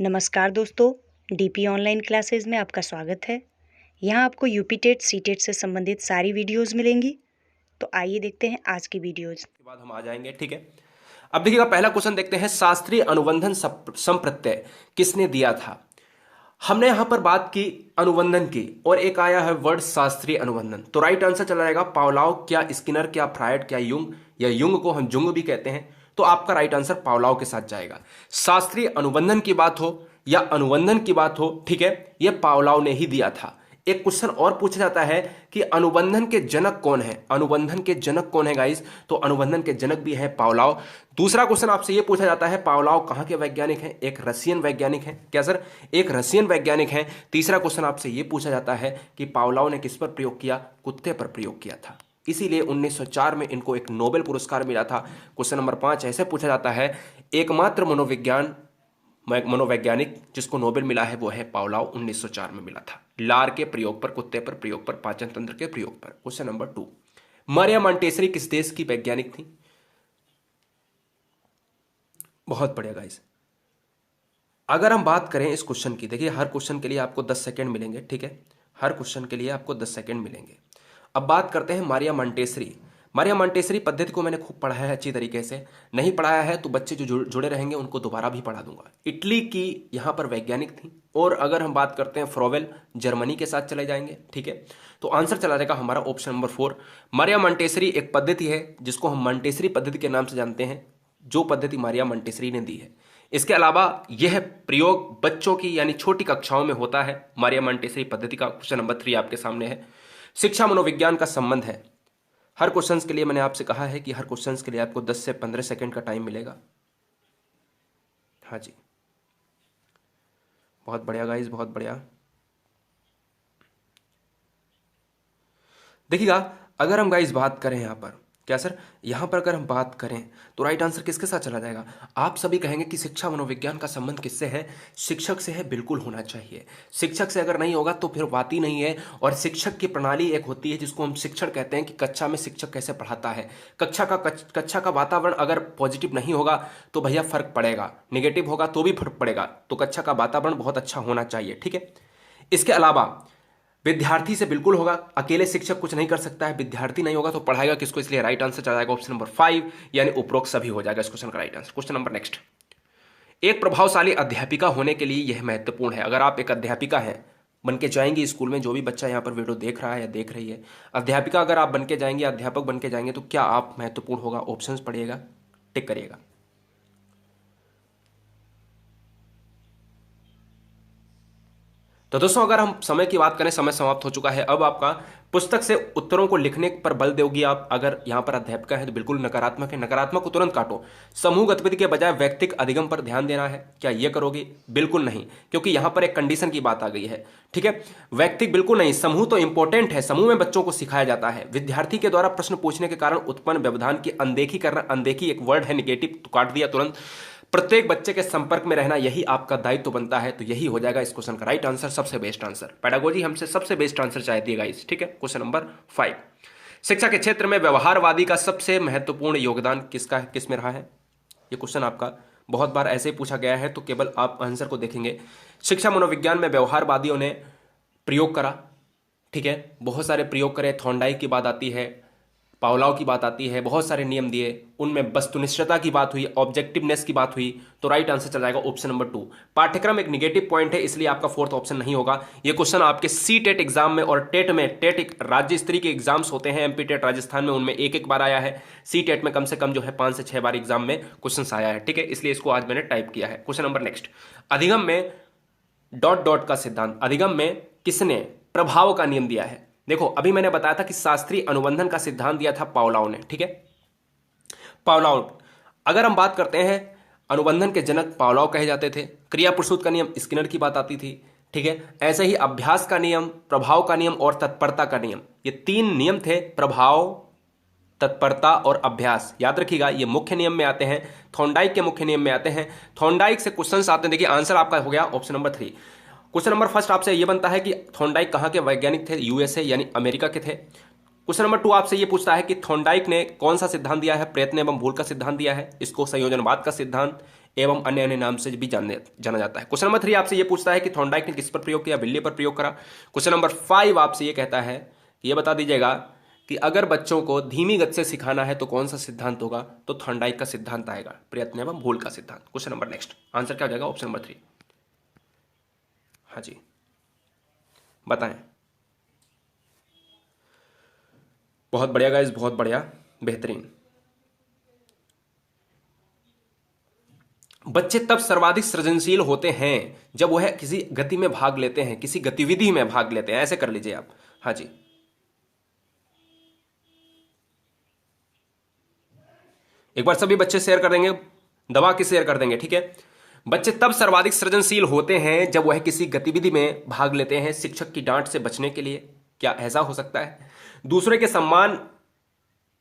नमस्कार दोस्तों, DP online classes में आपका स्वागत है। यहाँ आपको यूपी टेट सी टेट से संबंधित सारी वीडियोस मिलेंगी। तो आइए देखते हैं आज की वीडियोस। के बाद हम आ जाएंगे। ठीक है, अब देखिएगा पहला क्वेश्चन देखते हैं। शास्त्रीय अनुबंधन संप्रत्यय किसने दिया था? हमने यहां पर बात की अनुबंधन की और एक आया है वर्ड शास्त्रीय अनुबंधन, तो राइट आंसर चला जाएगा पावलाव, क्या स्किनर, क्या फ्रायड, क्या युंग, या युंग को हम जुंग भी कहते हैं। तो आपका राइट आंसर पावलाव के साथ जाएगा। शास्त्रीय अनुबंधन की बात हो या अनुबंधन की बात हो, ठीक है, यह पावलाव ने ही दिया था। एक क्वेश्चन और पूछा जाता है कि अनुबंधन के जनक कौन है? अनुबंधन के जनक कौन है गाइस? तो अनुबंधन के जनक भी है पावलाव। दूसरा क्वेश्चन आपसे यह पूछा जाता है पावलाव कहां के वैज्ञानिक हैं? एक रशियन वैज्ञानिक हैं। क्या सर? एक रशियन वैज्ञानिक हैं। तीसरा क्वेश्चन आपसे यह पूछा जाता है कि पावलाव ने किस पर प्रयोग किया? कुत्ते पर प्रयोग किया था, इसीलिए 1904 में इनको एक नोबेल पुरस्कार मिला था। क्वेश्चन नंबर 5 ऐसे पूछा जाता है, एकमात्र मनोवैज्ञानिक जिसको नोबेल मिला है वो है पावलाव, 1904 में मिला था। लार के प्रयोग पर, कुत्ते पर प्रयोग पर, पाचन तंत्र के प्रयोग पर। क्वेश्चन नंबर 2, मारिया मॉन्टेसरी किस देश की वैज्ञानिक थी? बहुत बढ़िया गाइस। अगर हम बात करें इस क्वेश्चन की, देखिए हर क्वेश्चन के लिए आपको 10 सेकंड मिलेंगे। ठीक है, हर क्वेश्चन के लिए आपको 10 सेकंड मिलेंगे। अब बात करते हैं मारिया मॉन्टेसरी। मारिया मॉन्टेसरी पद्धति को मैंने खूब पढ़ाया है अच्छी तरीके से। नहीं पढ़ाया है तो बच्चे जो जुड़े रहेंगे उनको दोबारा भी पढ़ा दूंगा। इटली की यहाँ पर वैज्ञानिक थी। और अगर हम बात करते हैं फ्रोवेल, जर्मनी के साथ चले जाएंगे। ठीक है, तो आंसर चला जाएगा हमारा ऑप्शन नंबर 4। मारिया मॉन्टेसरी एक पद्धति है जिसको हम मॉन्टेसरी पद्धति के नाम से जानते हैं, जो पद्धति मारिया मॉन्टेसरी ने दी है। इसके अलावा यह प्रयोग बच्चों की यानी छोटी कक्षाओं में होता है मारिया मॉन्टेसरी पद्धति का। क्वेश्चन नंबर 3 आपके सामने है, शिक्षा मनोविज्ञान का संबंध है। हर क्वेश्चन के लिए मैंने आपसे कहा है कि हर क्वेश्चन के लिए आपको 10 से 15 सेकंड का टाइम मिलेगा। हाँ जी, बहुत बढ़िया गाइस, बहुत बढ़िया। देखिएगा अगर हम गाइस बात करें यहाँ पर, क्या सर, यहाँ पर अगर हम बात करें तो राइट आंसर किसके साथ चला जाएगा? आप सभी कहेंगे कि शिक्षा मनोविज्ञान का संबंध किससे है? शिक्षक से है, बिल्कुल होना चाहिए। शिक्षक से अगर नहीं होगा तो फिर बात ही नहीं है। और शिक्षक की प्रणाली एक होती है जिसको हम शिक्षण कहते हैं, कि कक्षा में शिक्षक कैसे पढ़ाता है। कक्षा का वातावरण अगर पॉजिटिव नहीं होगा तो भैया फर्क पड़ेगा, निगेटिव होगा तो भी फर्क पड़ेगा। तो कक्षा का वातावरण बहुत अच्छा होना चाहिए। ठीक है, इसके अलावा विद्यार्थी से बिल्कुल होगा। अकेले शिक्षक कुछ नहीं कर सकता है, विद्यार्थी नहीं होगा तो पढ़ाएगा किसको? इसलिए राइट आंसर चला जाएगा ऑप्शन नंबर 5, यानी उपरोक्त सभी हो जाएगा इस क्वेश्चन का right answer. Question number next, एक प्रभावशाली अध्यापिका होने के लिए यह महत्वपूर्ण है। अगर आप एक अध्यापिका हैं, बन के जाएंगे स्कूल में, जो भी बच्चा यहाँ पर वीडियो देख रहा है या देख रही है, अध्यापिका अगर आप बन के जाएंगे, अध्यापक बन के जाएंगे, तो क्या आप महत्वपूर्ण होगा? ऑप्शन पढ़िएगा, टिक करिएगा। तो दोस्तों अगर हम समय की बात करें, समय समाप्त हो चुका है। अब आपका पुस्तक से उत्तरों को लिखने पर बल दोगी आप। अगर यहां पर अध्यापिका है तो बिल्कुल नकारात्मक है, नकारात्मक को तुरंत काटो। समूह गतिविधि के बजाय व्यक्तिक अधिगम पर ध्यान देना है, क्या ये करोगे? बिल्कुल नहीं, क्योंकि यहां पर एक कंडीशन की बात आ गई है। ठीक है, व्यक्तिक बिल्कुल नहीं, समूह तो इंपॉर्टेंट है, समूह में बच्चों को सिखाया जाता है। विद्यार्थी के द्वारा प्रश्न पूछने के कारण उत्पन्न व्यवधान की अनदेखी करना, अनदेखी एक वर्ड है निगेटिव, तो काट दिया तुरंत। प्रत्येक बच्चे के संपर्क में रहना, यही आपका दायित्व बनता है। तो यही हो जाएगा इस क्वेश्चन का राइट आंसर, सबसे बेस्ट आंसर। पेडागोजी हमसे सबसे बेस्ट आंसर चाहती है गाइस। ठीक है, क्वेश्चन नंबर 5, शिक्षा के क्षेत्र में व्यवहारवादी का सबसे महत्वपूर्ण योगदान किस में रहा है? ये क्वेश्चन आपका बहुत बार ऐसे ही पूछा गया है, तो केवल आप आंसर को देखेंगे। शिक्षा मनोविज्ञान में व्यवहारवादियों ने प्रयोग करा। ठीक है, बहुत सारे प्रयोग करे। थॉर्नडाइक की बात आती है, पावलाव की बात आती है, बहुत सारे नियम दिए, उनमें वस्तुनिष्ठता की बात हुई, ऑब्जेक्टिवनेस की बात हुई। तो राइट आंसर चला जाएगा ऑप्शन नंबर 2। पाठ्यक्रम एक निगेटिव पॉइंट है, इसलिए आपका फोर्थ ऑप्शन नहीं होगा। ये क्वेश्चन आपके सी टेट एग्जाम में और टेट में, टेट एक राज्य स्तरीय के एग्जाम्स होते हैं, एमपी टेट राजस्थान में, उनमें एक बार आया है। सी टेट में कम से कम जो है 5 से 6 बार एग्जाम में क्वेश्चन आया है। ठीक है, इसलिए इसको आज मैंने टाइप किया है। क्वेश्चन नंबर नेक्स्ट, अधिगम में डॉट डॉट का सिद्धांत, अधिगम में किसने प्रभाव का नियम दिया है? देखो अभी मैंने बताया था कि शास्त्रीय अनुबंधन का सिद्धांत दिया था पावलाव ने। ठीक है, पावलाव, अगर हम बात करते हैं अनुबंधन के जनक पावलाव कहे जाते थे। क्रिया प्रसूत का नियम स्किनर की बात आती थी। ठीक है, ऐसे ही अभ्यास का नियम, प्रभाव का नियम और तत्परता का नियम, ये 3 नियम थे, प्रभाव, तत्परता और अभ्यास। याद रखिएगा, ये मुख्य नियम में आते हैं, थॉर्नडाइक के मुख्य नियम में आते हैं। थॉर्नडाइक से क्वेश्चंस आते हैं। देखिए आंसर आपका हो गया option number 3। Question number first आपसे ये बनता है कि थॉर्नडाइक कहाँ के वैज्ञानिक थे? यूएसए यानी अमेरिका के थे। क्वेश्चन नंबर 2 आपसे ये पूछता है कि थॉर्नडाइक ने कौन सा सिद्धांत दिया है? प्रयत्न एवं भूल का सिद्धांत दिया है, इसको संयोजनवाद का सिद्धांत, एवं अन्य अन्य नाम से भी जाना जाता है। क्वेश्चन नंबर 3 आपसे ये पूछता है कि थॉर्नडाइक ने किस पर प्रयोग किया? बिल्ली पर प्रयोग करा। क्वेश्चन नंबर 5 आपसे ये कहता है कि ये बता दीजिएगा कि अगर बच्चों को धीमी गति से सिखाना है तो कौन सा सिद्धांत होगा? तो थॉर्नडाइक का सिद्धांत आएगा, प्रयत्न एवं भूल का सिद्धांत। क्वेश्चन नंबर नेक्स्ट, आंसर क्या हो जाएगा? Option number 3। हाँ जी, बताएं। बहुत बढ़िया गाइस, बहुत बढ़िया, बेहतरीन। बच्चे तब सर्वाधिक सृजनशील होते हैं जब वह किसी गति में भाग लेते हैं, किसी गतिविधि में भाग लेते हैं, ऐसे कर लीजिए आप। हाँ जी, एक बार सभी बच्चे शेयर कर देंगे, दबा के शेयर कर देंगे, ठीक है। बच्चे तब सर्वाधिक सृजनशील होते हैं जब वह किसी गतिविधि में भाग लेते हैं शिक्षक की डांट से बचने के लिए। क्या ऐसा हो सकता है? दूसरे के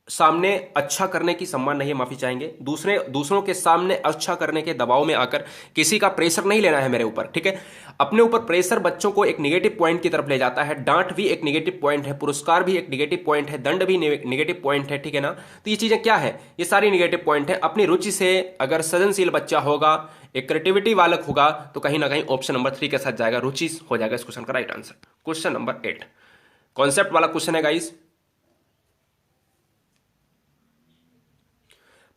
सामने अच्छा करने की, सम्मान नहीं, माफी चाहेंगे, दूसरों के सामने अच्छा करने के दबाव में आकर किसी का प्रेशर नहीं लेना है मेरे ऊपर, ठीक है। अपने ऊपर प्रेशर बच्चों को एक नेगेटिव पॉइंट की तरफ ले जाता है। डांट भी एक नेगेटिव पॉइंट है, पुरस्कार भी एक नेगेटिव पॉइंट है, दंड भी नेगेटिव पॉइंट है, ठीक है ना। तो ये चीजें क्या है? ये सारी नेगेटिव पॉइंट है। अपनी रुचि से अगर सृजनशील बच्चा होगा, एक क्रिएटिविटी वालक होगा, तो कहीं ना कहीं ऑप्शन नंबर 3 के साथ जाएगा, रुचि हो जाएगा इस क्वेश्चन का right answer. Question number 8 concept वाला क्वेश्चन है गाइस।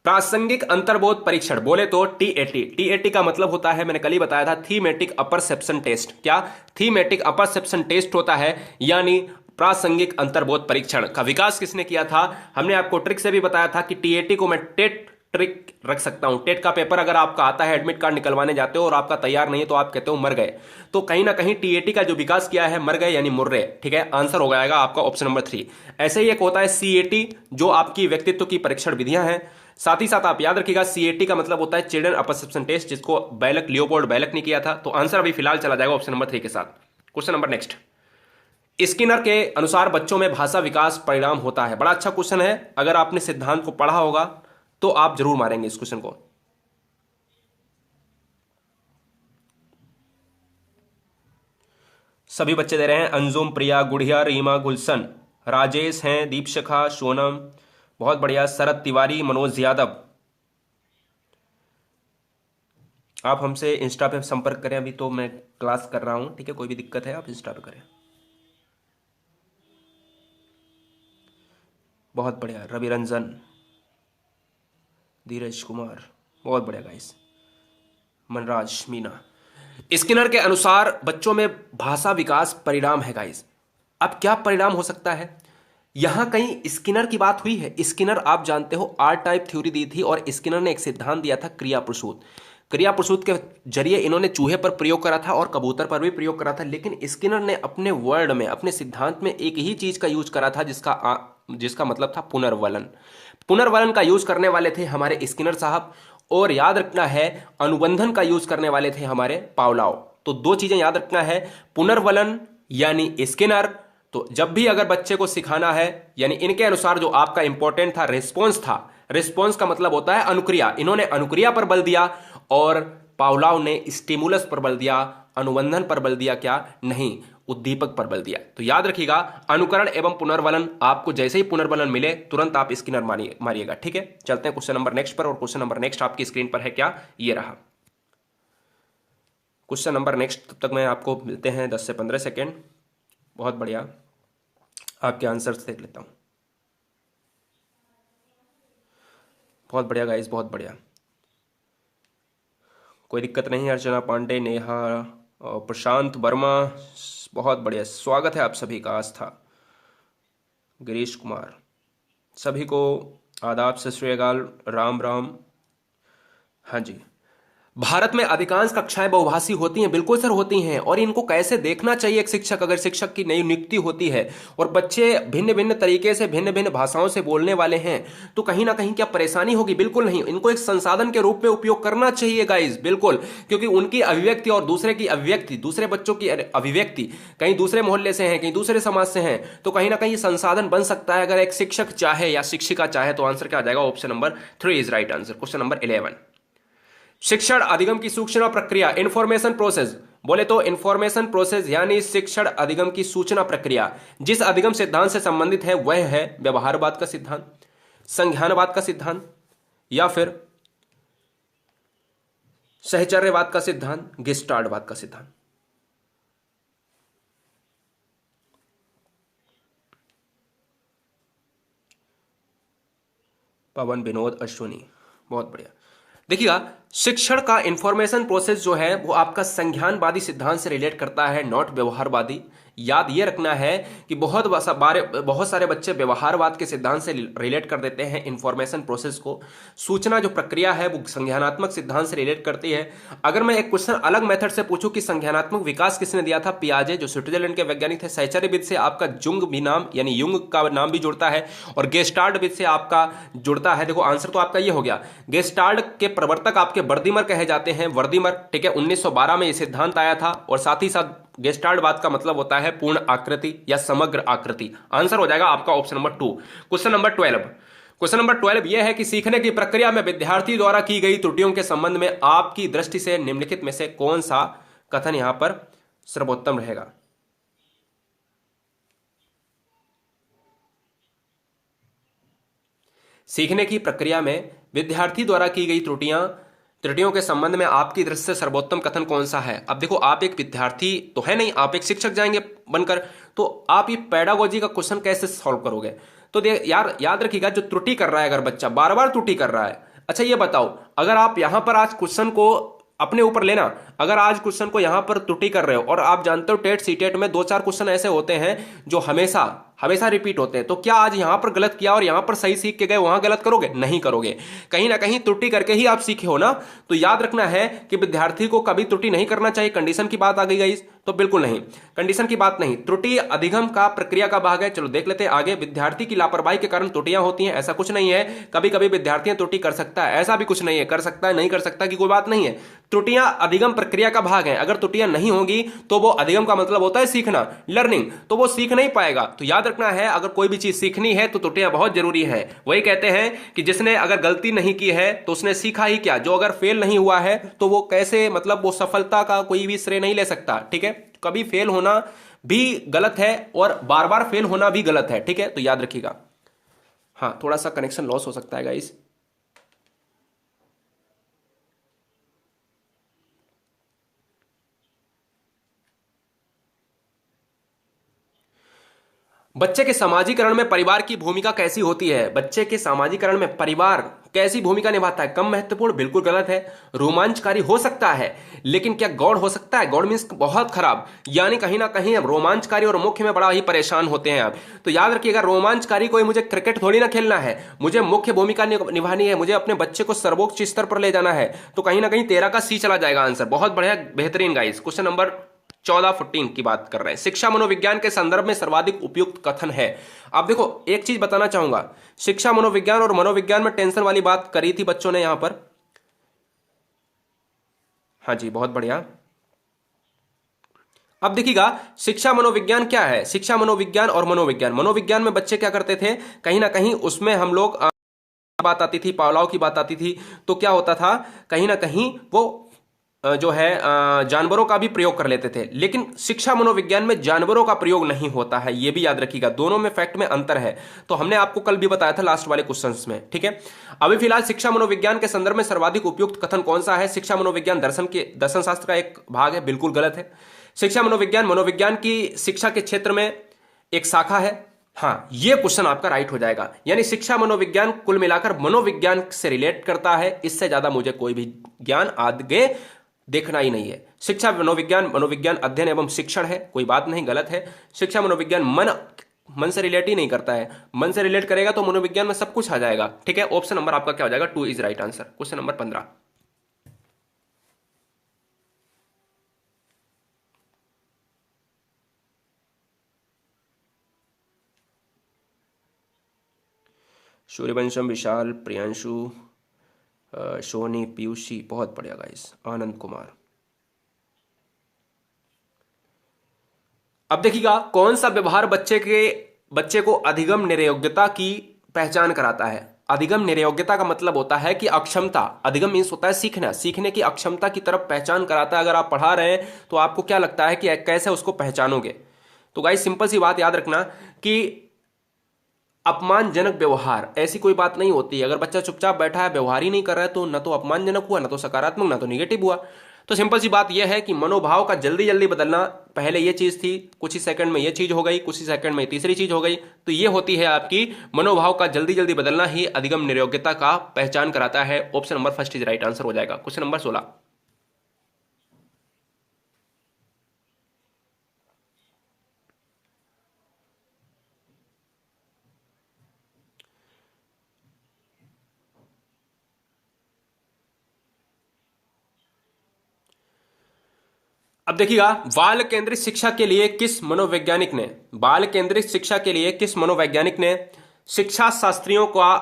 प्रासंगिक अंतर्बोध परीक्षण बोले तो टीएटी। टीएटी का मतलब होता है, मैंने कल ही बताया था, थीमेटिक अपर्सेप्शन टेस्ट। क्या? थीमेटिक अपर्सेप्शन टेस्ट होता है, यानी प्रासंगिक अंतर्बोध परीक्षण का विकास किसने किया था? हमने आपको ट्रिक से भी बताया था कि टीएटी को मैं टेट ट्रिक रख सकता हूं। टेट का पेपर अगर आपका आता है, एडमिट कार्ड निकलवाने जाते हो और आपका तैयार नहीं है, तो आप कहते हो मर गए। तो कहीं ना कहीं टीएटी का जो विकास किया है, मर गए यानी मुर्रे, ठीक है। आंसर हो जाएगा आपका ऑप्शन नंबर 3। ऐसे ही एक होता है सीएटी, जो आपकी व्यक्तित्व की परीक्षण विधियां हैं। साथ ही साथ आप याद रखिएगा, सीएटी का मतलब होता है चिल्ड्रन अपरसेप्शन टेस्ट, जिसको बैलक, लियोपोल्ड बैलक ने किया था। तो आंसर अभी फिलहाल चला जाएगा ऑप्शन नंबर 3 के साथ। क्वेश्चन नंबर नेक्स्ट, स्किनर के अनुसार बच्चों में भाषा विकास परिणाम होता है। बड़ा अच्छा क्वेश्चन है, अगर आपने सिद्धांत को पढ़ा होगा तो आप जरूर मारेंगे इस क्वेश्चन को। सभी बच्चे दे रहे हैं, अंजुम, प्रिया, गुड़िया, रीमा, गुलशन, राजेश हैं, दीपशिखा, सोनम, बहुत बढ़िया, शरद तिवारी, मनोज यादव। आप हमसे इंस्टा पे संपर्क करें, अभी तो मैं क्लास कर रहा हूं, ठीक है। कोई भी दिक्कत है आप इंस्टा पे करें। बहुत बढ़िया, रवि रंजन, धीरज कुमार, बहुत बढ़िया गाइस, मनराज, मीना। स्किनर के अनुसार बच्चों में भाषा विकास परिणाम है गाइस। अब क्या परिणाम हो सकता है? यहां कहीं स्किनर की बात हुई है। स्किनर आप जानते हो आर टाइप थ्योरी दी थी, और स्किनर ने एक सिद्धांत दिया था क्रिया प्रसूत। क्रिया प्रसूत के जरिए इन्होंने चूहे पर प्रयोग करा था और कबूतर पर भी प्रयोग करा था। लेकिन स्किनर ने अपने वर्ड में, अपने सिद्धांत में एक ही चीज का यूज करा था, जिसका मतलब था पुनर्वलन। पुनर्वलन का यूज करने वाले थे हमारे स्किनर साहब, और याद रखना है अनुबंधन का यूज करने वाले थे हमारे पावलाव। तो दो चीजें याद रखना है, पुनर्वलन यानी स्किनर। तो जब भी अगर बच्चे को सिखाना है, यानी इनके अनुसार जो आपका इंपॉर्टेंट था रिस्पॉन्स था, रिस्पॉन्स का मतलब होता है अनुक्रिया। इन्होंने अनुक्रिया पर बल दिया और पावलाव ने स्टिमुलस पर बल दिया, अनुबंधन पर बल दिया, क्या नहीं, उद्दीपक पर बल दिया। तो याद रखिएगा, अनुकरण एवं पुनर्वलन, आपको जैसे ही पुनर्वलन मिले तुरंत आप स्किनर मारिएगा, ठीक है। चलते हैं क्वेश्चन नंबर नेक्स्ट पर, और क्वेश्चन नंबर नेक्स्ट आपकी स्क्रीन पर है, क्या? ये रहा क्वेश्चन नंबर नेक्स्ट। तब तक मैं आपको मिलते हैं 10 से 15 सेकेंड। बहुत बढ़िया, आपके आंसर्स देख लेता हूं। बहुत बढ़िया गाइस, बहुत बढ़िया, कोई दिक्कत नहीं है। अर्चना पांडे, नेहा और प्रशांत वर्मा, बहुत बढ़िया, स्वागत है आप सभी का। आस्था, गिरीश कुमार, सभी को आदाब, सत श्री अकाल, राम राम। हाँ जी, भारत में अधिकांश कक्षाएं बहुभाषी होती हैं। बिल्कुल सर, होती हैं। और इनको कैसे देखना चाहिए एक शिक्षक, अगर शिक्षक की नई नियुक्ति होती है और बच्चे भिन्न भिन्न तरीके से, भिन्न भिन्न भाषाओं से बोलने वाले हैं, तो कहीं ना कहीं क्या परेशानी होगी? बिल्कुल नहीं, इनको एक संसाधन के रूप में उपयोग करना चाहिए गाइस, बिल्कुल। क्योंकि उनकी अभिव्यक्ति और दूसरे की अभिव्यक्ति, दूसरे बच्चों की अभिव्यक्ति कहीं दूसरे मोहल्ले से हैं, कहीं दूसरे समाज से हैं, तो कहीं ना कहीं संसाधन बन सकता है अगर एक शिक्षक चाहे या शिक्षिका चाहे। तो आंसर क्या आ जाएगा? Option number 3 is right answer. Question number 11, शिक्षण अधिगम की सूचना प्रक्रिया, इंफॉर्मेशन प्रोसेस। बोले तो इंफॉर्मेशन प्रोसेस यानी शिक्षण अधिगम की सूचना प्रक्रिया जिस अधिगम सिद्धांत से संबंधित है वह है व्यवहारवाद का सिद्धांत, संज्ञानवाद का सिद्धांत, या फिर सहचर्यवाद का सिद्धांत, गेस्टाल्टवाद का सिद्धांत। पवन, विनोद, अश्विनी, बहुत बढ़िया। देखिएगा, शिक्षण का इंफॉर्मेशन प्रोसेस जो है वो आपका संज्ञानवादी सिद्धांत से रिलेट करता है, नॉट व्यवहारवादी। याद ये रखना है कि बहुत सारे बच्चे व्यवहारवाद के सिद्धांत से रिलेट कर देते हैं इंफॉर्मेशन प्रोसेस को। सूचना जो प्रक्रिया है वो संज्ञानात्मक सिद्धांत से रिलेट करती है। अगर मैं एक क्वेश्चन अलग मेथड से पूछूं कि संज्ञानात्मक विकास किसने दिया था, पियाजे, जो स्विट्जरलैंड के वैज्ञानिक थे। सहचर्यविद से आपका जुंग भी नाम, यानी युंग का नाम भी जुड़ता है, और गेस्टाल्टविद से आपका जुड़ता है। देखो आंसर तो आपका ये हो गया। गेस्टाल्ट के प्रवर्तक आपके वर्दीमर कहे जाते हैं, वर्दीमर, ठीक है। 1912 में यह सिद्धांत आया था, और साथ ही साथ गेस्टाल्टवाद का मतलब होता है पूर्ण आकृति या समग्र आकृति। आंसर हो जाएगा आपका option number 2। Question number 12। Question number 12 यह है कि सीखने की प्रक्रिया में विद्यार्थी द्वारा की गई त्रुटियों के संबंध में आपकी दृष्टि से निम्नलिखित में से कौन सा कथन यहां पर सर्वोत्तम रहेगा। सीखने की प्रक्रिया में विद्यार्थी द्वारा की गई त्रुटियों के संबंध में आपकी दृष्टि से सर्वोत्तम कथन कौन सा है। अब देखो, आप एक विद्यार्थी तो है नहीं, आप एक शिक्षक जाएंगे बनकर, तो आप ये पेडागोजी का क्वेश्चन कैसे सॉल्व करोगे। तो यार याद रखिएगा, जो त्रुटि कर रहा है, अगर बच्चा बार बार त्रुटि कर रहा है, अच्छा ये बताओ, अगर आप यहां पर आज क्वेश्चन को अपने ऊपर लेना, अगर आज क्वेश्चन को यहां पर त्रुटि कर रहे हो, और आप जानते हो टेट सीटेट में 2-4 क्वेश्चन ऐसे होते हैं जो हमेशा हमेशा रिपीट होते हैं, तो क्या आज यहां पर गलत किया और यहां पर सही सीख के गए वहां गलत करोगे? नहीं करोगे। कहीं ना कहीं त्रुटि करके ही आप सीखे हो ना। तो याद रखना है कि विद्यार्थी को कभी त्रुटि नहीं करना चाहिए। कंडीशन की बात आ गई गाइस, तो बिल्कुल नहीं, कंडीशन की बात नहीं। त्रुटि अधिगम का प्रक्रिया का भाग है। चलो देख लेते हैं आगे। विद्यार्थी की लापरवाही के कारण त्रुटियां होती हैं, ऐसा कुछ नहीं है। कभी कभी विद्यार्थी त्रुटि कर सकता है, ऐसा भी कुछ नहीं है। कर सकता है, नहीं कर सकता की कोई बात नहीं है। त्रुटियां अधिगम प्रक्रिया का भाग है। अगर त्रुटियां नहीं होगी तो वो अधिगम का मतलब होता है सीखना, लर्निंग, तो वो सीख नहीं पाएगा। तो याद रखना है, अगर कोई भी चीज सीखनी है तो त्रुटियां बहुत जरूरी है। वही कहते हैं कि जिसने अगर गलती नहीं की है तो उसने सीखा ही क्या। जो अगर फेल नहीं हुआ है तो वो कैसे, मतलब वो सफलता का कोई भी श्रेय नहीं ले सकता, ठीक है। कभी फेल होना भी गलत है और बार बार फेल होना भी गलत है, ठीक है। तो याद रखिएगा। हाँ, थोड़ा सा कनेक्शन लॉस हो सकता है गाइस। बच्चे के समाजीकरण में परिवार की भूमिका कैसी होती है। बच्चे के समाजीकरण में परिवार कैसी भूमिका निभाता है। कम महत्वपूर्ण, बिल्कुल गलत है। रोमांचकारी हो सकता है, लेकिन क्या गौड़ हो सकता है? गौड़ मीन्स बहुत खराब, यानी कहीं ना कहीं हम रोमांचकारी और मुख्य में बड़ा ही परेशान होते हैं आप। तो याद रखिएगा, रोमांचकारी कोई मुझे क्रिकेट थोड़ी ना खेलना है, मुझे मुख्य भूमिका निभानी है, मुझे अपने बच्चे को सर्वोच्च स्तर पर ले जाना है। तो कहीं ना कहीं 13 का सी चला जाएगा आंसर। बहुत बढ़िया, बेहतरीन गाइस। क्वेश्चन नंबर 14 की बात कर रहे हैं। शिक्षा मनोविज्ञान के संदर्भ में सर्वाधिक उपयुक्त कथन है। अब देखो, एक चीज बताना चाहूंगा, शिक्षा मनोविज्ञान और मनोविज्ञान में टेंशन वाली बात करी थी बच्चों ने यहां पर। हाँ जी, बहुत बढ़िया। अब देखिएगा, शिक्षा मनोविज्ञान क्या है। शिक्षा मनोविज्ञान और मनोविज्ञान, मनोविज्ञान में बच्चे क्या करते थे, कहीं ना कहीं उसमें हम लोग बात आती थी, पावलाव की बात आती थी, तो क्या होता था, कहीं ना कहीं वो जो है जानवरों का भी प्रयोग कर लेते थे। लेकिन शिक्षा मनोविज्ञान में जानवरों का प्रयोग नहीं होता है, यह भी याद रखिएगा। दोनों में फैक्ट में अंतर है, तो हमने आपको कल भी बताया था लास्ट वाले क्वेश्चंस में, ठीक है। अभी फिलहाल शिक्षा मनोविज्ञान के संदर्भ में सर्वाधिक उपयुक्त कथन कौन सा है। शिक्षा मनोविज्ञान दर्शन शास्त्र का एक भाग है, बिल्कुल गलत है। शिक्षा मनोविज्ञान मनोविज्ञान की शिक्षा के क्षेत्र में एक शाखा है। हाँ, ये क्वेश्चन आपका राइट हो जाएगा। यानी शिक्षा मनोविज्ञान कुल मिलाकर मनोविज्ञान से रिलेट करता है। इससे ज्यादा मुझे कोई भी ज्ञान आगे देखना ही नहीं है। शिक्षा मनोविज्ञान, मनोविज्ञान अध्ययन एवं शिक्षण है, कोई बात नहीं, गलत है। शिक्षा मनोविज्ञान मन से रिलेट ही नहीं करता है। मन से रिलेट करेगा तो मनोविज्ञान में सब कुछ आ जाएगा, ठीक है। ऑप्शन नंबर आपका क्या हो जाएगा? 2 is right answer. Question number 15। Suryavansham, Vishal, Priyanshu, Soni, Piyushi, बहुत बढ़िया गाइस। आनंद कुमार। अब देखिएगा, कौन सा व्यवहार बच्चे को अधिगम निर्योग्यता की पहचान कराता है। अधिगम निर्योग्यता का मतलब होता है कि अक्षमता। अधिगम मीन्स होता है सीखना, सीखने की अक्षमता की तरफ पहचान कराता है। अगर आप पढ़ा रहे हैं तो आपको क्या लगता है कि कैसे उसको पहचानोगे। तो गाइस सिंपल सी बात याद रखना कि अपमानजनक व्यवहार, ऐसी कोई बात नहीं होती। अगर बच्चा चुपचाप बैठा है, व्यवहार ही नहीं कर रहा है, तो न तो अपमानजनक हुआ, न तो सकारात्मक, न तो निगेटिव हुआ। तो सिंपल सी बात यह है कि मनोभाव का जल्दी जल्दी बदलना, पहले ये चीज थी, कुछ ही सेकंड में ये चीज हो गई, कुछ ही सेकंड में तीसरी चीज हो गई, तो ये होती है आपकी मनोभाव का जल्दी जल्दी बदलना ही अधिगम निर्योग्यता का पहचान कराता है। Option number first is right answer हो जाएगा। Question number 16। अब देखिएगा, बाल केंद्रित शिक्षा के लिए किस मनोवैज्ञानिक ने, बाल केंद्रित शिक्षा के लिए किस मनोवैज्ञानिक ने शिक्षा शास्त्रियों का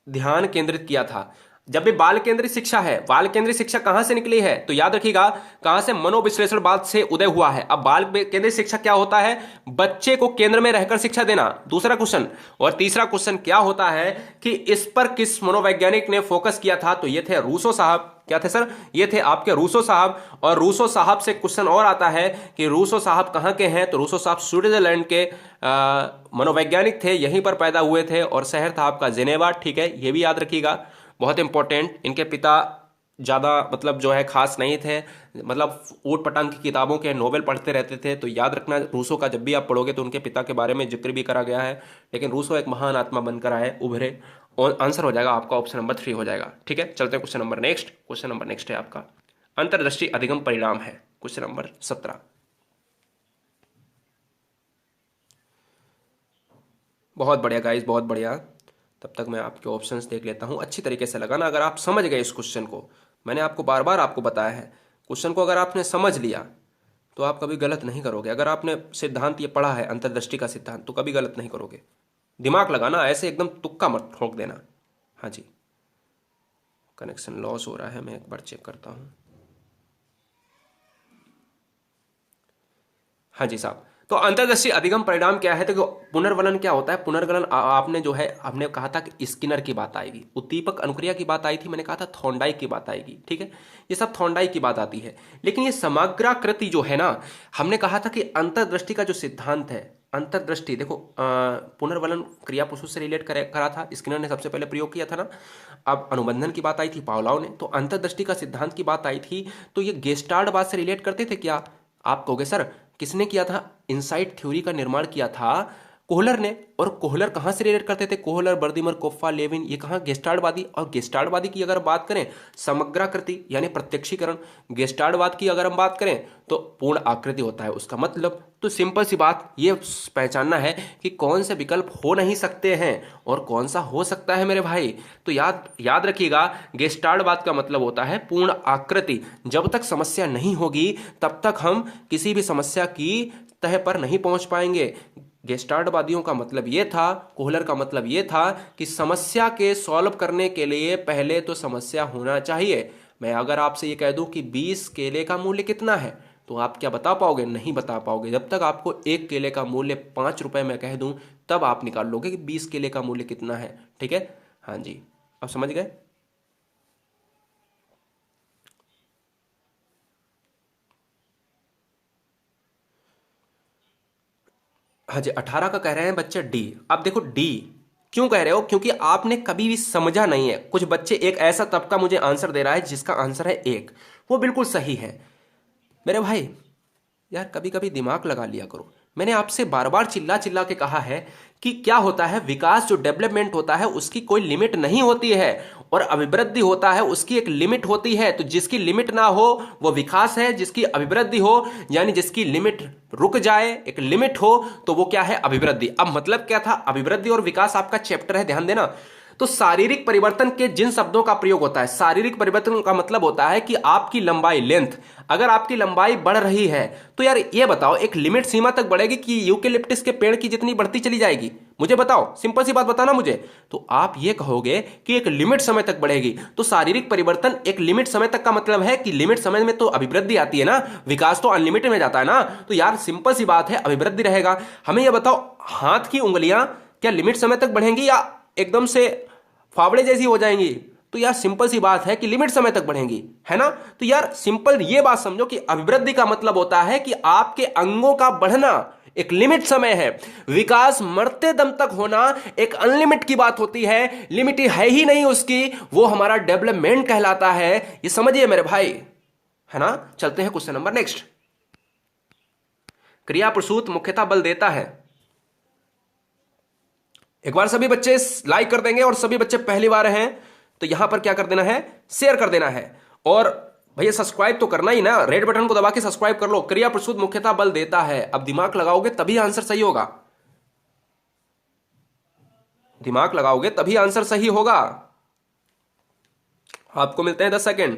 ध्यान केंद्रित किया था। जब भी बाल केंद्रित शिक्षा है, बाल केंद्रित शिक्षा कहां से निकली है, तो याद रखिएगा कहां से, मनोविश्लेषणवाद से उदय हुआ है। अब बाल केंद्रित शिक्षा क्या होता है, बच्चे को केंद्र में रहकर शिक्षा देना, दूसरा क्वेश्चन। और तीसरा क्वेश्चन क्या होता है कि इस पर किस मनोवैज्ञानिक ने फोकस किया था, तो ये थे रूसो साहब। क्या थे सर, ये थे आपके रूसो साहब। और रूसो साहब से क्वेश्चन और आता है कि रूसो साहब कहां के हैं, तो रूसो साहब स्विट्जरलैंड के मनोवैज्ञानिक थे, यहीं पर पैदा हुए थे और शहर था आपका जिनेवा। ठीक है, ये भी याद रखिएगा, बहुत इंपॉर्टेंट। इनके पिता ज़्यादा मतलब जो है खास नहीं थे, मतलब ऊट पटांग की किताबों के नोवेल पढ़ते रहते थे। तो याद रखना, रूसो का जब भी आप पढ़ोगे तो उनके पिता के बारे में जिक्र भी करा गया है, लेकिन रूसो एक महान आत्मा बनकर आए, उभरे। और आंसर हो जाएगा आपका ऑप्शन नंबर 3 हो जाएगा। ठीक है, चलते हैं question number next. Question number next है आपका अंतर्दृष्टि अधिगम परिणाम है, क्वेश्चन नंबर 17। बहुत बढ़िया गाइस, बहुत बढ़िया। तब तक मैं आपके ऑप्शंस देख लेता हूं, अच्छी तरीके से लगाना। अगर आप समझ गए इस क्वेश्चन को, मैंने आपको बार बार आपको बताया है, क्वेश्चन को अगर आपने समझ लिया तो आप कभी गलत नहीं करोगे। अगर आपने सिद्धांत ये पढ़ा है, अंतर्दृष्टि का सिद्धांत, तो कभी गलत नहीं करोगे। दिमाग लगाना, ऐसे एकदम तुक्का मत ठोक देना। हाँ जी, कनेक्शन लॉस हो रहा है, मैं एक बार चेक करता हूं। हाँ जी साहब, तो अंतर्दृष्टि अधिगम परिणाम क्या है, तो पुनर्वलन क्या होता है। पुनर्वलन आपने जो है, हमने कहा था कि स्किनर की बात आएगी, उद्दीपक अनुक्रिया की बात आई थी, मैंने कहा था थॉर्नडाइक की बात आएगी। ठीक है, ये सब थॉर्नडाइक की बात आती है। लेकिन ये समग्राकृति जो है ना, हमने कहा था कि अंतर्दृष्टि का जो सिद्धांत है, अंतर्दृष्टि देखो, पुनर्वलन क्रिया प्रसूत से रिलेट करा था, स्किनर ने सबसे पहले प्रयोग किया था ना। अब अनुबंधन की बात आई थी पावलाव ने, तो अंतर्दृष्टि का सिद्धांत की बात आई थी, तो ये गेस्टाल्ट बात से रिलेट करते थे क्या। आप कहोगे सर किसने किया था, इनसाइट थ्योरी का निर्माण किया था कोहलर ने। और कोहलर कहां से रिलेट करते थे, कोहलर, बर्दिमर, कोफ्फा, लेविन, ये कहां, गेस्टाल्टवादी। और गेस्टाल्टवादी की अगर बात करें, समग्राकृति यानी प्रत्यक्षीकरण। गेस्टाल्टवाद की अगर हम बात करें तो पूर्ण आकृति होता है उसका मतलब। तो सिंपल सी बात ये पहचानना है कि कौन से विकल्प हो नहीं सकते हैं और कौन सा हो सकता है मेरे भाई। तो याद रखिएगा, गेस्टाल्टवाद का मतलब होता है पूर्ण आकृति। जब तक समस्या नहीं होगी तब तक हम किसी भी समस्या की तह पर नहीं पहुंच पाएंगे। गेस्टाल्टवादियों का मतलब ये था, कोहलर का मतलब ये था कि समस्या के सॉल्व करने के लिए पहले तो समस्या होना चाहिए। मैं अगर आपसे ये कह दूं कि 20 केले का मूल्य कितना है, तो आप क्या बता पाओगे, नहीं बता पाओगे। जब तक आपको एक केले का मूल्य 5 रुपए में कह दूं, तब आप निकाल लोगे कि 20 केले का मूल्य कितना है। ठीक है, हाँ जी, अब समझ गए। हाँ जी, 18 का कह रहे हैं बच्चे डी। अब देखो डी क्यों कह रहे हो, क्योंकि आपने कभी भी समझा नहीं है। कुछ बच्चे, एक ऐसा तबका मुझे आंसर दे रहा है जिसका आंसर है 1, वो बिल्कुल सही है। मेरे भाई यार, कभी कभी दिमाग लगा लिया करो। मैंने आपसे बार बार चिल्ला चिल्ला के कहा है कि क्या होता है, विकास जो डेवलपमेंट होता है उसकी कोई लिमिट नहीं होती है, और अभिवृद्धि होता है उसकी एक लिमिट होती है। तो जिसकी लिमिट ना हो वो विकास है, जिसकी अभिवृद्धि हो यानी जिसकी लिमिट रुक जाए, एक लिमिट हो, तो वो क्या है, अभिवृद्धि। अब मतलब क्या था, अभिवृद्धि और विकास आपका चैप्टर है, ध्यान देना। तो शारीरिक परिवर्तन के जिन शब्दों का प्रयोग होता है, शारीरिक परिवर्तन का मतलब होता है कि आपकी लंबाई, लेंथ, अगर आपकी लंबाई बढ़ रही है तो यार ये बताओ एक लिमिट सीमा तक बढ़ेगी कि यूकेलिप्टस के पेड़ की जितनी बढ़ती चली जाएगी, मुझे बताओ, सिंपल सी बात बताना मुझे। तो आप ये कहोगे कि एक लिमिट समय तक बढ़ेगी। तो शारीरिक परिवर्तन एक लिमिट समय तक का मतलब है कि लिमिट समय में तो अभिवृद्धि आती है ना, विकास तो अनलिमिटेड में जाता है ना। तो यार सिंपल सी बात है, अभिवृद्धि रहेगा। हमें यह बताओ, हाथ की उंगलियां क्या लिमिट समय तक बढ़ेंगी या एकदम से फावड़े जैसी हो जाएंगी? तो यार सिंपल सी बात है कि लिमिट समय तक बढ़ेंगी, है ना। तो यार सिंपल ये बात समझो कि अभिवृद्धि का मतलब होता है कि आपके अंगों का बढ़ना, एक लिमिट समय है। विकास मरते दम तक होना एक अनलिमिट की बात होती है, लिमिट है ही नहीं उसकी, वो हमारा डेवलपमेंट कहलाता है। ये समझिए मेरे भाई, है ना। चलते हैं क्वेश्चन नंबर नेक्स्ट। क्रिया प्रसूत मुख्यतः बल देता है। एक बार सभी बच्चे लाइक कर देंगे, और सभी बच्चे पहली बार हैं तो यहां पर क्या कर देना है, शेयर कर देना है। और भैया सब्सक्राइब तो करना ही ना, रेड बटन को दबा के सब्सक्राइब कर लो। क्रिया प्रसूत मुख्यतः बल देता है। अब दिमाग लगाओगे तभी आंसर सही होगा, दिमाग लगाओगे तभी आंसर सही होगा। आपको मिलते हैं 10 सेकेंड।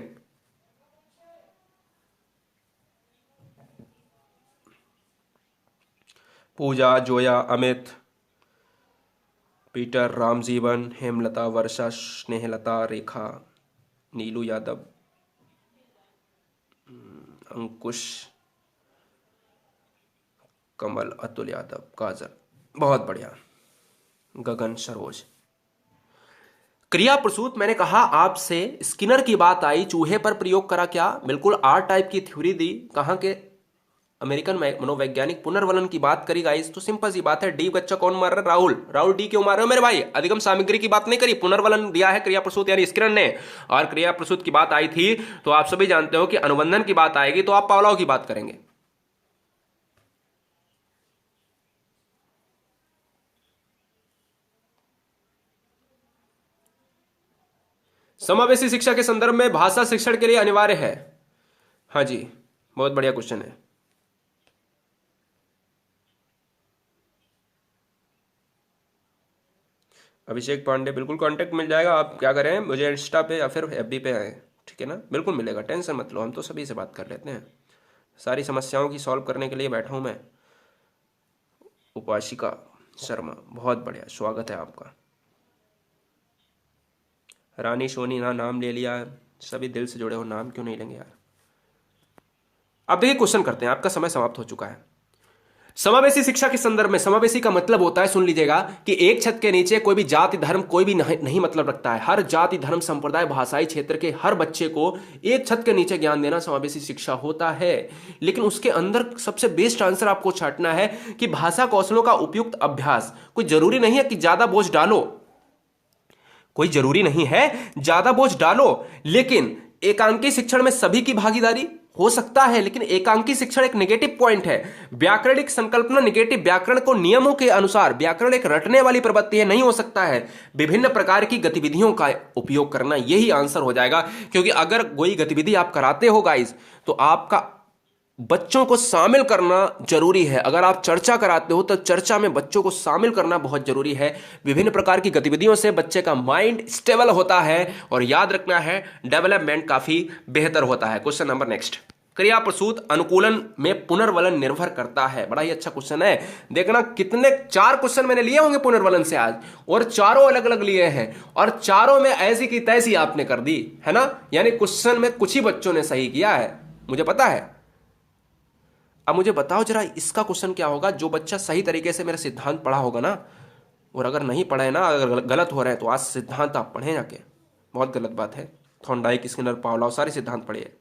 पूजा, जोया, अमित, पीटर, रामजीवन, हेमलता, वर्षा, स्नेहलता, रेखा, नीलू यादव, अंकुश, कमल, अतुल यादव, काजल, बहुत बढ़िया, गगन, सरोज। क्रिया प्रसूत मैंने कहा आपसे, स्किनर की बात आई, चूहे पर प्रयोग करा क्या, बिल्कुल आर टाइप की थ्योरी दी, कहां के अमेरिकन मनोवैज्ञानिक, पुनर्वलन की बात करी गाइस। तो सिंपल सी बात है, डी बच्चा कौन मार रहा है, राहुल। राहुल डी क्यों मार रहे हो मेरे भाई, अधिगम सामग्री की बात नहीं करी, पुनर्वलन दिया है क्रिया प्रसूत यानी स्किनर ने। और क्रिया प्रसूत की बात आई थी तो आप सभी जानते हो कि अनुबंधन की बात आएगी तो आप पावलाव की बात करेंगे। समावेशी शिक्षा के संदर्भ में भाषा शिक्षण के लिए अनिवार्य है। हाँ जी, बहुत बढ़िया क्वेश्चन है। अभिषेक पांडे, बिल्कुल कांटेक्ट मिल जाएगा। आप क्या करें, मुझे इंस्टा पे या फिर एफबी पे आए, ठीक है ना, बिल्कुल मिलेगा, टेंशन मत लो, हम तो सभी से बात कर लेते हैं। सारी समस्याओं की सॉल्व करने के लिए बैठा हूं मैं। उपासिका शर्मा, बहुत बढ़िया, स्वागत है आपका। रानी सोनी ना नाम ले लिया, सभी दिल से जुड़े हो, नाम क्यों नहीं लेंगे यार। अब देखिए क्वेश्चन करते हैं, आपका समय समाप्त हो चुका है। समावेशी शिक्षा के संदर्भ में, समावेशी का मतलब होता है, सुन लीजिएगा, कि एक छत के नीचे कोई भी जाति धर्म कोई भी नहीं मतलब रखता है। हर जाति धर्म संप्रदाय भाषाई क्षेत्र के हर बच्चे को एक छत के नीचे ज्ञान देना समावेशी शिक्षा होता है। लेकिन उसके अंदर सबसे बेस्ट आंसर आपको छांटना है कि भाषा कौशलों का उपयुक्त अभ्यास। कोई जरूरी नहीं है कि ज्यादा बोझ डालो, कोई जरूरी नहीं है ज्यादा बोझ डालो, लेकिन एकांकी शिक्षण में सभी की भागीदारी हो सकता है। लेकिन एकांकी शिक्षण एक नेगेटिव पॉइंट है, व्याकरणिक संकल्पना नेगेटिव, व्याकरण को नियमों के अनुसार, व्याकरण एक रटने वाली प्रवृत्ति है, नहीं हो सकता है। विभिन्न प्रकार की गतिविधियों का उपयोग करना, यही आंसर हो जाएगा। क्योंकि अगर कोई गतिविधि आप कराते हो गाइस, तो आपका बच्चों को शामिल करना जरूरी है। अगर आप चर्चा कराते हो तो चर्चा में बच्चों को शामिल करना बहुत जरूरी है। विभिन्न प्रकार की गतिविधियों से बच्चे का माइंड स्टेबल होता है, और याद रखना है डेवलपमेंट काफी बेहतर होता है। Question number next. क्रिया प्रसूत अनुकूलन में पुनर्वलन निर्भर करता है। बड़ा ही अच्छा क्वेश्चन है। देखना कितने 4 क्वेश्चन मैंने लिए होंगे पुनर्वलन से आज, और चारों अलग अलग लिए हैं, और चारों में ऐसी की तैसी आपने कर दी है ना। यानी क्वेश्चन में कुछ ही बच्चों ने सही किया है, मुझे पता है। अब मुझे बताओ जरा, इसका क्वेश्चन क्या होगा। जो बच्चा सही तरीके से मेरा सिद्धांत पढ़ा होगा ना, और अगर नहीं पढ़ा है ना, अगर गलत हो रहे हैं तो आज सिद्धांत आप पढ़ें जाके, बहुत गलत बात है। थॉर्नडाइक, स्किनर, पावलोव, सारे सिद्धांत पढ़िए।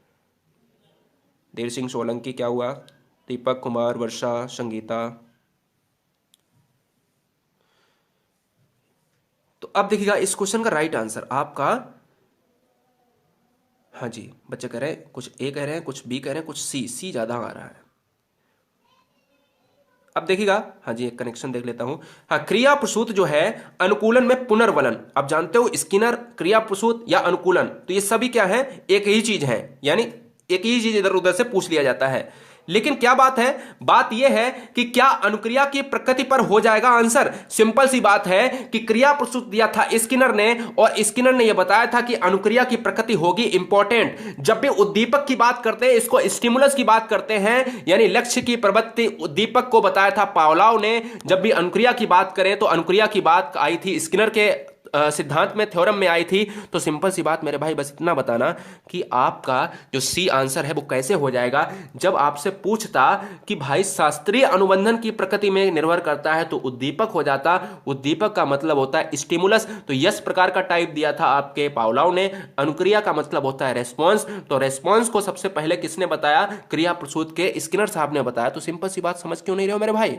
देर सिंह सोलंकी क्या हुआ, दीपक कुमार, वर्षा, संगीता। तो अब देखिएगा इस क्वेश्चन का राइट आंसर आपका, हाँ जी, बच्चे कह रहे हैं, कुछ ए कह रहे हैं, कुछ बी कह रहे हैं, कुछ सी ज्यादा आ रहा है। अब देखिएगा, हाँ जी, एक कनेक्शन देख लेता हूं। हाँ, क्रिया प्रसूत जो है अनुकूलन में पुनर्वलन, आप जानते हो स्किनर, क्रिया प्रसूत या अनुकूलन, तो ये सभी क्या है, एक ही चीज है। यानी एक ही चीज इधर उधर से पूछ लिया जाता है। लेकिन क्या बात है, बात यह है कि क्या अनुक्रिया की प्रकृति पर हो जाएगा आंसर। सिंपल सी बात है कि क्रिया प्रस्तुत दिया था स्किनर ने, और स्किनर ने यह बताया था कि अनुक्रिया की प्रकृति होगी इंपॉर्टेंट। जब भी उद्दीपक की बात करते हैं, इसको स्टिमुलस की बात करते हैं, यानी लक्ष्य की प्रवृत्ति उद्दीपक को बताया था पावलाव ने। जब भी अनुक्रिया की बात करें तो अनुक्रिया की बात आई थी स्किनर के सिद्धांत में, थ्योरम में आई थी। तो सिंपल सी बात मेरे भाई, बस इतना बताना कि आपका जो सी आंसर है वो कैसे हो जाएगा। जब आपसे पूछता कि भाई शास्त्रीय अनुबंधन की प्रकृति में निर्भर करता है तो उद्दीपक हो जाता। उद्दीपक का मतलब होता है स्टिमुलस, तो यस प्रकार का टाइप दिया था आपके पावलोव ने। अनुक्रिया का मतलब होता है रेस्पॉन्स, तो रेस्पॉन्स को सबसे पहले किसने बताया? क्रिया प्रसूत के स्किनर साहब ने बताया। तो सिंपल सी बात समझ क्यों नहीं रहे हो मेरे भाई?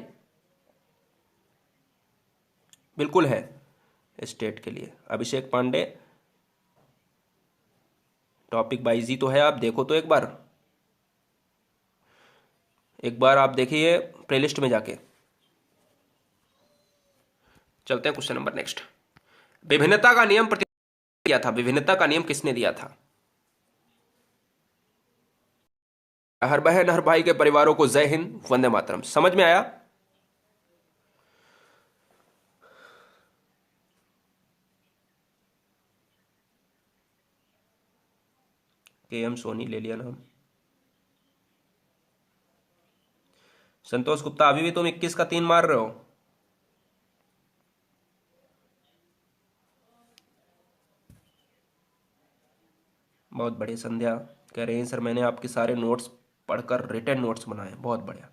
बिल्कुल है स्टेट के लिए। अभिषेक पांडे, टॉपिक वाइज ही तो है, आप देखो तो एक बार आप देखिए प्लेलिस्ट में जाके। चलते हैं क्वेश्चन नंबर नेक्स्ट। विभिन्नता का नियम दिया था, विभिन्नता का नियम किसने दिया था? हर बहन हर भाई के परिवारों को जय हिंद, वंदे मातरम। समझ में आया? KM सोनी ले लिया नाम। संतोष गुप्ता, अभी भी तुम 21 का 3 मार रहे हो? बहुत बढ़िया। संध्या कह रहे हैं सर मैंने आपके सारे नोट्स पढ़कर रिटन नोट्स बनाए। बहुत बढ़िया।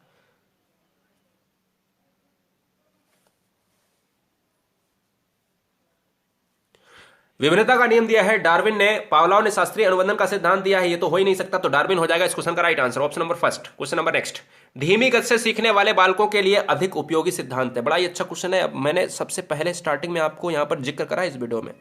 विभिन्नता का नियम दिया है डार्विन ने, पावलोव ने शास्त्रीय अनुबंधन का सिद्धांत दिया है। ये तो हो ही नहीं सकता, तो डार्विन हो जाएगा इस क्वेश्चन का right answer, option number first. Question number next. धीमी गति से सीखने वाले बालकों के लिए अधिक उपयोगी सिद्धांत है। बड़ा ही अच्छा क्वेश्चन है। अब मैंने सबसे पहले स्टार्टिंग में आपको यहां पर जिक्र करा इस वीडियो में।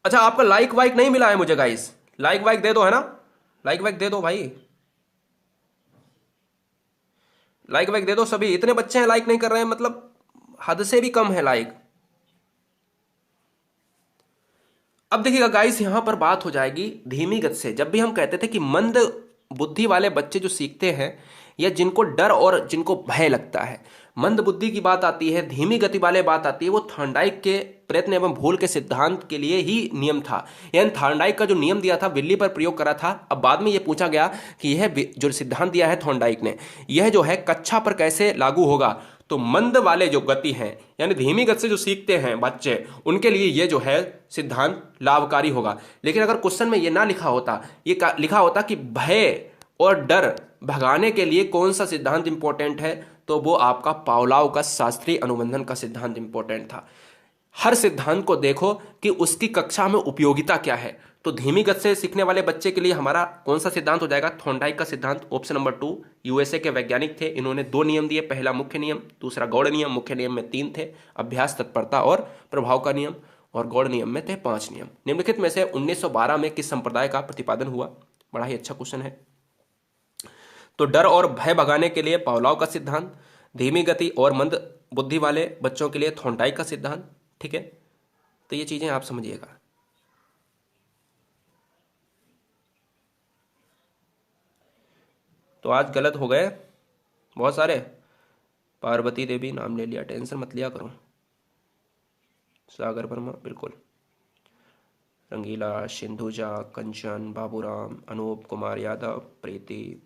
अच्छा, आपका लाइक वाइक नहीं मिला है मुझे गाइस? लाइक वाइक दे दो, है ना? लाइक वाइक दे दो भाई, लाइक वाइक दे दो सभी। इतने बच्चे हैं लाइक नहीं कर रहे हैं, मतलब हद से भी कम है लाइक। अब देखिएगा गाइस, यहां पर बात हो जाएगी धीमी गति से। जब भी हम कहते थे कि मंद बुद्धि वाले बच्चे जो सीखते हैं या जिनको डर और जिनको भय लगता है, मंद बुद्धि की बात आती है, धीमी गति वाले बात आती है, वो थॉर्नडाइक के प्रयत्न एवं भूल के सिद्धांत के लिए ही नियम था। यानी थॉर्नडाइक का जो नियम दिया था बिल्ली पर प्रयोग करा था। अब बाद में ये पूछा गया कि यह जो सिद्धांत दिया है थॉर्नडाइक ने, यह जो है कच्छा पर कैसे लागू होगा? तो मंद वाले जो गति हैं, यानी धीमी गति से जो सीखते हैं बच्चे, उनके लिए ये जो है सिद्धांत लाभकारी होगा। लेकिन अगर क्वेश्चन में ये ना लिखा होता, ये लिखा होता कि भय और डर भगाने के लिए कौन सा सिद्धांत इंपॉर्टेंट है, तो वो आपका पावलोव का शास्त्रीय अनुबंधन का सिद्धांत इंपॉर्टेंट था। हर सिद्धांत को देखो कि उसकी कक्षा में उपयोगिता क्या है। तो धीमी गति से सीखने वाले बच्चे के लिए हमारा कौन सा सिद्धांत हो जाएगा? थॉर्नडाइक का सिद्धांत, ऑप्शन नंबर 2। यूएसए के वैज्ञानिक थे, इन्होंने 2 नियम दिए। पहला मुख्य नियम, दूसरा गौड़ नियम। मुख्य नियम में 3 थे, अभ्यास, तत्परता और प्रभाव का नियम, और गौड़ नियम में थे 5 नियम। निम्नलिखित में से 1912 में किस संप्रदाय का प्रतिपादन हुआ? बड़ा ही अच्छा क्वेश्चन है। तो डर और भय भगाने के लिए पावलोव का सिद्धांत, धीमी गति और मंद बुद्धि वाले बच्चों के लिए थॉर्नडाइक का सिद्धांत। ठीक है, तो ये चीजें आप समझिएगा। तो आज गलत हो गए बहुत सारे। पार्वती देवी नाम ले लिया, टेंशन मत लिया करो। सागर वर्मा, बिल्कुल। रंगीला, सिंधुजा, कंचन, बाबूराम, अनूप कुमार यादव, प्रीति,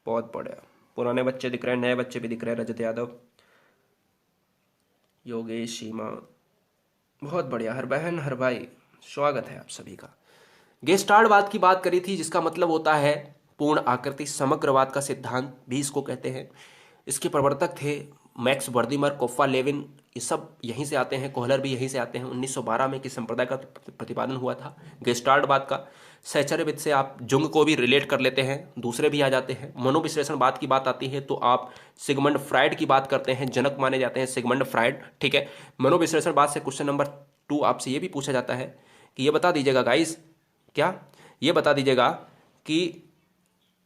बहुत बढ़िया। पुराने बच्चे दिख रहे हैं, नए बच्चे भी दिख रहे हैं। रजत यादव, योगेश, सीमा, बहुत बढ़िया। हर बहन हर भाई, स्वागत है आप सभी का। गेस्टाल्टवाद की बात करी थी, जिसका मतलब होता है पूर्ण आकृति समग्रवाद का सिद्धांत भी इसको कहते हैं। इसके प्रवर्तक थे मैक्स वर्दीमर, कोफ्फा लेविन, ये सब यहीं से आते हैं। कोहलर भी यहीं से आते हैं। 1912 में किस संप्रदाय का प्रतिपादन हुआ था? गेस्टाल्टवाद का। शैचर्यविद से आप जुंग को भी रिलेट कर लेते हैं, दूसरे भी आ जाते हैं। मनोविश्लेषणवाद की बात आती है तो आप सिगमंड फ्राइड की बात करते हैं, जनक माने जाते हैं सिगमंड फ्राइड। ठीक है, मनोविश्लेषणवाद से क्वेश्चन नंबर 2 आपसे ये भी पूछा जाता है कि ये बता दीजिएगा गाइस, क्या ये बता दीजिएगा कि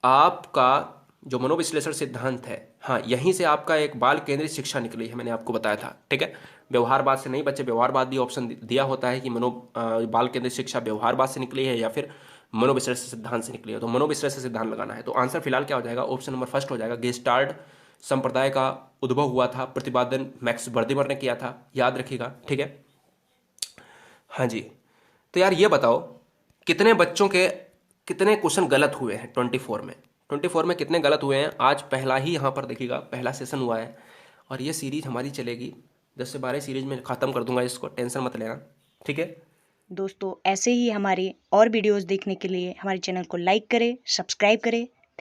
आपका जो मनोविश्लेषण सिद्धांत है, हाँ, यहीं से आपका एक बाल केंद्रित शिक्षा निकली है, मैंने आपको बताया था। ठीक है, व्यवहारवाद से नहीं बच्चे, व्यवहारवाद भी ऑप्शन दिया होता है कि बाल केंद्रित शिक्षा व्यवहारवाद से निकली है या फिर मनोविश्लेषण सिद्धांत से निकली है। तो मनोविश्लेषण सिद्धांत लगाना है। तो आंसर फिलहाल क्या हो जाएगा? ऑप्शन नंबर फर्स्ट हो जाएगा। गेस्टाल्ट संप्रदाय का उद्भव हुआ था, प्रतिपादन मैक्स वर्दीमर ने किया था, याद रखिएगा। ठीक है, हाँ जी। तो यार ये बताओ, कितने बच्चों के कितने क्वेश्चन गलत हुए हैं 24 में? 24 में कितने गलत हुए हैं, आज पहला ही यहाँ पर देखिएगा, पहला सेशन हुआ है और ये सीरीज हमारी चलेगी 10 से 12 सीरीज में ख़त्म कर दूंगा इसको, टेंशन मत लेना, ठीक है। दोस्तों ऐसे ही हमारे और वीडियोस देखने के लिए हमारे चैनल को लाइक करें, सब्सक्राइब करें।